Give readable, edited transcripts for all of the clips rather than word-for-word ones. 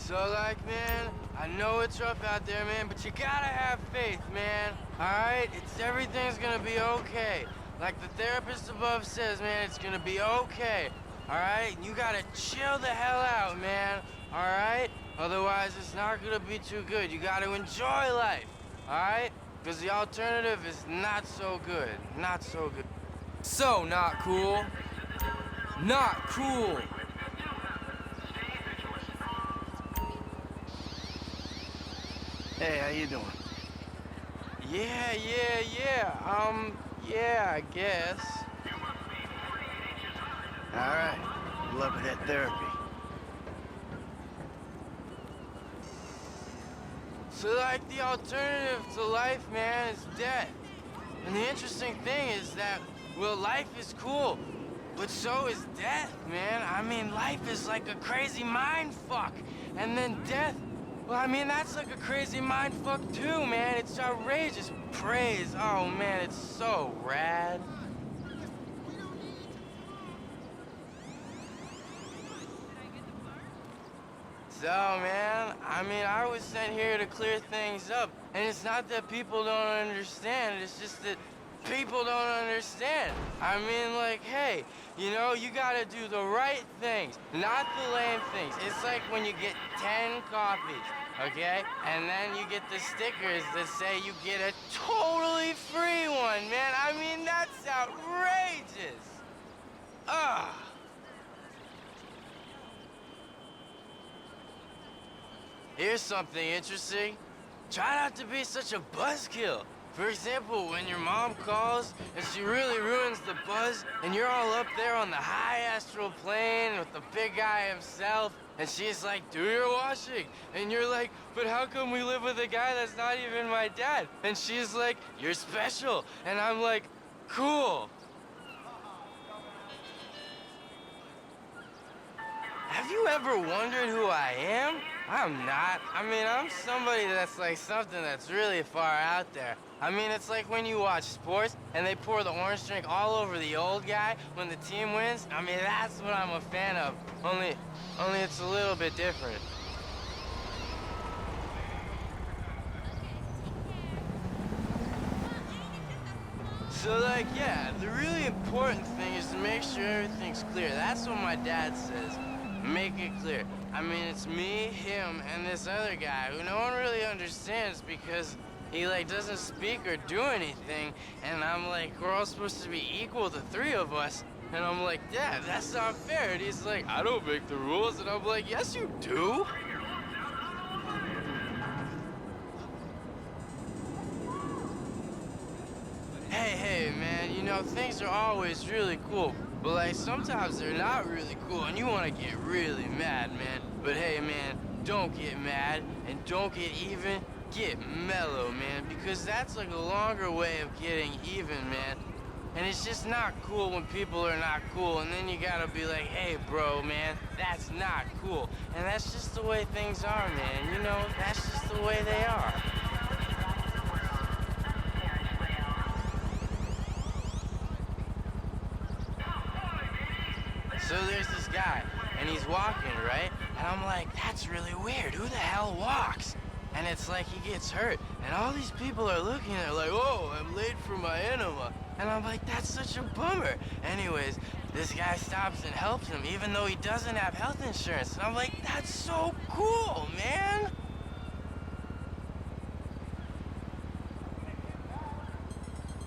So, like, man, I know it's rough out there, man, but you gotta have faith, man. Alright? Everything's gonna be okay. Like the therapist above says, man, it's gonna be okay. Alright? You gotta chill the hell out, man. Alright? Otherwise, it's not gonna be too good. You gotta enjoy life. Alright? Because the alternative is not so good. Not so good. So not cool. Not cool. Hey, how you doing? Yeah. Yeah, I guess. All right. Good luck with that therapy. So, like, the alternative to life, man, is death. And the interesting thing is that, well, life is cool, but so is death, man. I mean, life is like a crazy mind fuck. And then death, well, I mean, that's like a crazy mind fuck too, man. It's outrageous praise. Oh, man, it's so rad. So, man, I mean, I was sent here to clear things up. And it's not that people don't understand, it's just that people don't understand. I mean, like, hey, you know, you gotta do the right things, not the lame things. It's like when you get 10 coffees, okay? And then you get the stickers that say you get a totally free one, man. I mean, that's outrageous. Ugh. Here's something interesting. Try not to be such a buzzkill. For example, when your mom calls and she really ruins the buzz and you're all up there on the high astral plane with the big guy himself and she's like, do your washing. And you're like, but how come we live with a guy that's not even my dad? And she's like, you're special. And I'm like, cool. Have you ever wondered who I am? I'm not. I mean, I'm somebody that's like something that's really far out there. I mean, it's like when you watch sports and they pour the orange drink all over the old guy when the team wins. I mean, that's what I'm a fan of. Only it's a little bit different. So, like, yeah, the really important thing is to make sure everything's clear. That's what my dad says. Make it clear. I mean, it's me, him, and this other guy who no one really understands because he, like, doesn't speak or do anything. And I'm like, we're all supposed to be equal, the three of us. And I'm like, Dad, that's not fair. And he's like, I don't make the rules. And I'm like, yes, you do. Hey, man, you know, things are always really cool. But, like, sometimes they're not really cool, and you want to get really mad, man. But, hey, man, don't get mad, and don't get even, get mellow, man. Because that's, like, a longer way of getting even, man. And it's just not cool when people are not cool, and then you gotta be like, hey, bro, man, that's not cool. And that's just the way things are, man. You know, that's just the way they are. So there's this guy, and he's walking, right? And I'm like, that's really weird. Who the hell walks? And it's like he gets hurt. And all these people are looking at it like, oh, I'm late for my enema. And I'm like, that's such a bummer. Anyways, this guy stops and helps him, even though he doesn't have health insurance. And I'm like, that's so cool, man.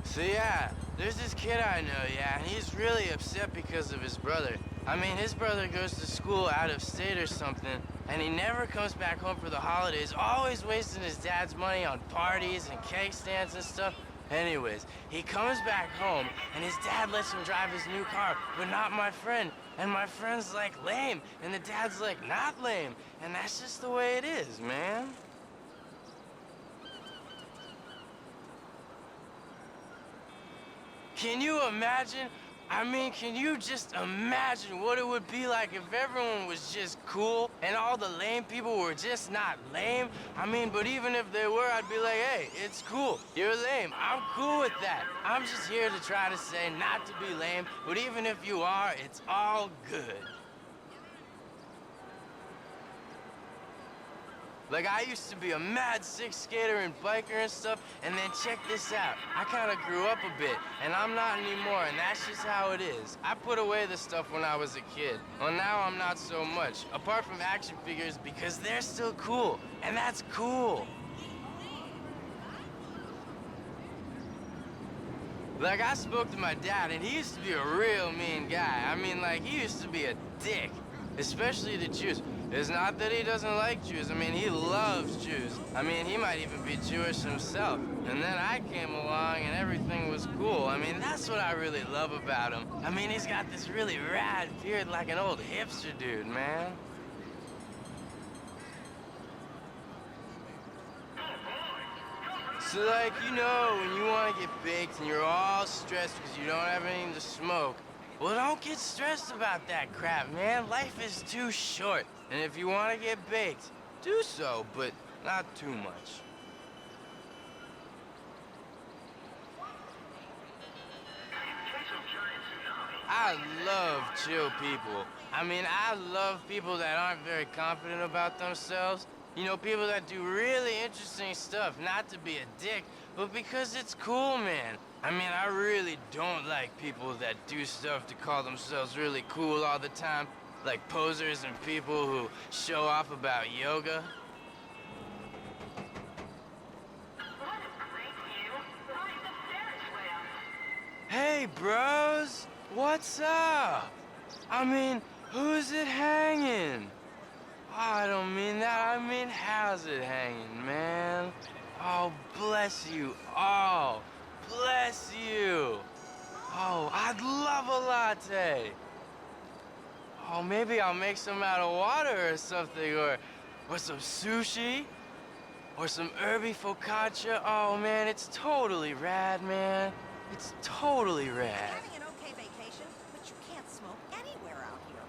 So yeah, there's this kid I know, yeah, and he's really upset because of his brother. I mean, his brother goes to school out of state or something, and he never comes back home for the holidays, always wasting his dad's money on parties and cake stands and stuff. Anyways, he comes back home, and his dad lets him drive his new car, but not my friend. And my friend's like, lame, and the dad's like, not lame. And that's just the way it is, man. Can you imagine? I mean, can you just imagine what it would be like if everyone was just cool and all the lame people were just not lame? I mean, but even if they were, I'd be like, hey, it's cool. You're lame. I'm cool with that. I'm just here to try to say not to be lame, but even if you are, it's all good. Like, I used to be a mad sick skater and biker and stuff, and then check this out. I kind of grew up a bit, and I'm not anymore, and that's just how it is. I put away the stuff when I was a kid. Well, now I'm not so much, apart from action figures, because they're still cool, and that's cool. Like, I spoke to my dad, and he used to be a real mean guy. I mean, like, he used to be a dick, especially to Jews. It's not that he doesn't like Jews. I mean, he loves Jews. I mean, he might even be Jewish himself. And then I came along and everything was cool. I mean, that's what I really love about him. I mean, he's got this really rad beard like an old hipster dude, man. So, like, you know, when you want to get baked and you're all stressed because you don't have anything to smoke, well, don't get stressed about that crap, man. Life is too short. And if you want to get baked, do so, but not too much. I love chill people. I mean, I love people that aren't very confident about themselves. You know, people that do really interesting stuff, not to be a dick, but because it's cool, man. I mean, I really don't like people that do stuff to call themselves really cool all the time, like posers and people who show off about yoga. Hey, bros, what's up? I mean, who's it hanging? Oh, I don't mean that, I mean, how's it hanging, man? Oh, bless you all. Bless you. Oh, I'd love a latte. Oh, maybe I'll make some out of water or something, or some sushi, or some herby focaccia. Oh, man, it's totally rad, man. It's totally rad. Having an okay vacation, but you can't smoke anywhere out here.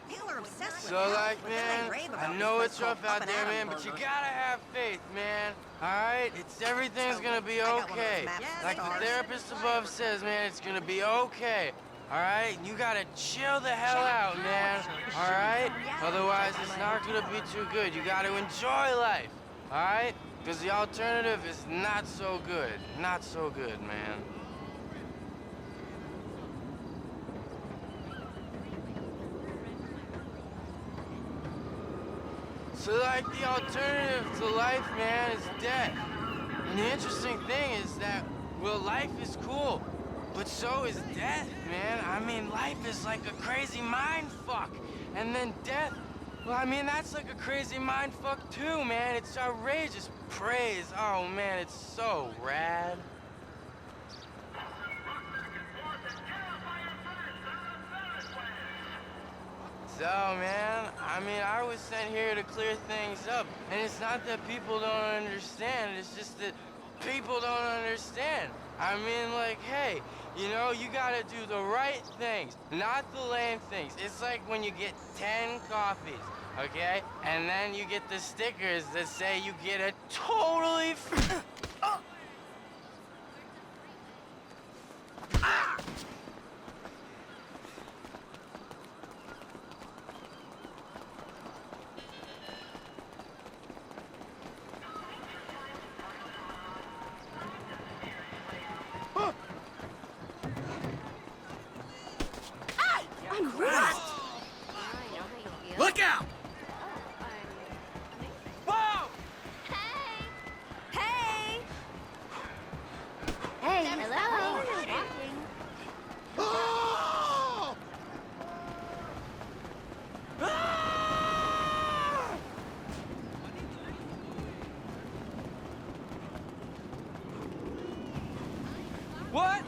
People are obsessed with So, health, like, but then they man, rave about I this know place it's rough called out Up and there, Atom man, but you Burger. gotta have faith, man. All right? Everything's gonna be I got one of those okay. map Like the stars. therapist above says, man, it's gonna be okay. All right? You gotta chill the hell out, man. All right? Otherwise, it's not gonna be too good. You gotta enjoy life. All right? Because the alternative is not so good. Not so good, man. So, like, the alternative to life, man, is death. And the interesting thing is that, well, life is cool, but so is death, man. I mean, life is like a crazy mind fuck. And then death, well, I mean, that's like a crazy mind fuck too, man. It's outrageous praise. Oh, man, it's so rad. So, man, I mean, I was sent here to clear things up. And it's not that people don't understand, it's just that people don't understand. I mean, like, hey, you know, you gotta do the right things, not the lame things. It's like when you get 10 coffees, okay? And then you get the stickers that say you get a totally Look out! Whoa! Hey! Hey, hello. Oh! What?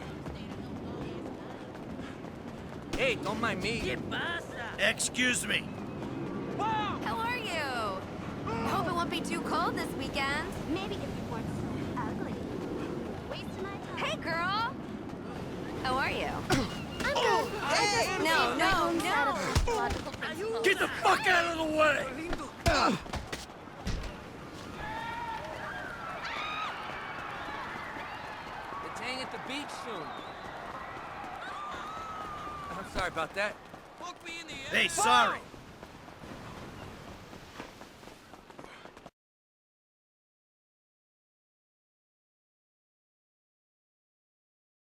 Hey, don't mind me. Excuse me. How are you? I hope it won't be too cold this weekend. Maybe if you weren't so ugly. Wasting my time. Hey, girl. How are you? I'm good. Hey! No, no, no. Logical principles. Get the fuck out of the way! It's hanging at the beach soon. I'm sorry about that. Hey, sorry.